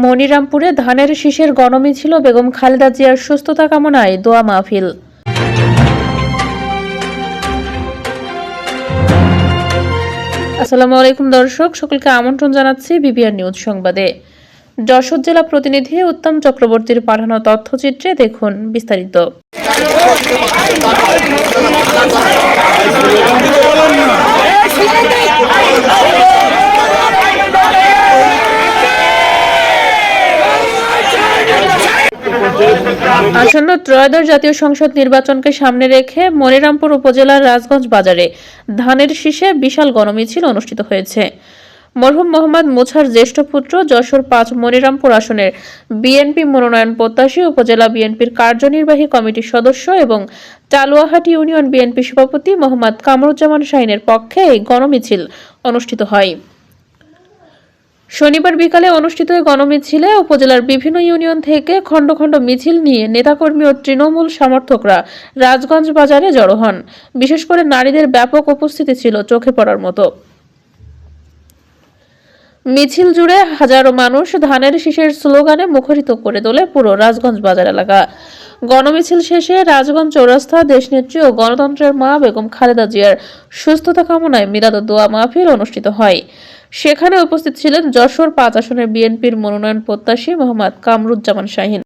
মনিরামপুরে ধানের শীষের গণমিছিল বেগম খালেদা জিয়ার সুস্থতা কামনায় দোয়া মাহফিল। আসসালামু আলাইকুম দর্শক, সকলকে আমন্ত্রণ জানাচ্ছি বিবিআর নিউজ সংবাদে। যশোর জেলা প্রতিনিধি উত্তম চক্রবর্তীর পাঠানো তথ্যচিত্রে দেখুন বিস্তারিত। আসন্ন ত্রয়োদশ জাতীয় সংসদ নির্বাচনকে সামনে রেখে মনিরামপুর উপজেলার রাজগঞ্জ বাজারে ধানের শীষে বিশাল গণমিছিল অনুষ্ঠিত হয়েছে। মরহুম মোহাম্মদ মোছার জ্যেষ্ঠ পুত্র যশোর ৫ মনিরামপুর আসনের বিএনপি মনোনয়ন প্রত্যাশী উপজেলা বিএনপির কার্যনির্বাহী কমিটির সদস্য এবং টালুয়াহাটি ইউনিয়ন বিএনপি সভাপতি মোহাম্মদ কামরুজ্জামান শাহিনের পক্ষে এই গণমিছিল অনুষ্ঠিত হয়। শনিবার বিকালে অনুষ্ঠিত এই গণমিছিলে উপজেলার বিভিন্ন ইউনিয়ন থেকে খণ্ড খণ্ড মিছিল নিয়ে নেতাকর্মী ও তৃণমূল সমর্থকরা রাজগঞ্জ বাজারে জড়ো হন। বিশেষ করে নারীদের ব্যাপক উপস্থিতি ছিল চোখে পড়ার মতো। মিছিল জুড়ে হাজারো মানুষ ধানের শীষের স্লোগানে মুখরিত করে তোলে পুরো রাজগঞ্জ বাজার এলাকা। গণমিছিল শেষে রাজগঞ্জ চৌরাস্তা দেশনেত্রী ও গণতন্ত্রের মা বেগম খালেদা জিয়ার সুস্থতা কামনায় মিলাদ ও দোয়া মাহফিল অনুষ্ঠিত হয়। সেখানে উপস্থিত ছিলেন যশোর ৫ আসনের বিএনপির মনোনয়ন প্রত্যাশী মোহাম্মদ কামরুজ্জামান শাহিন।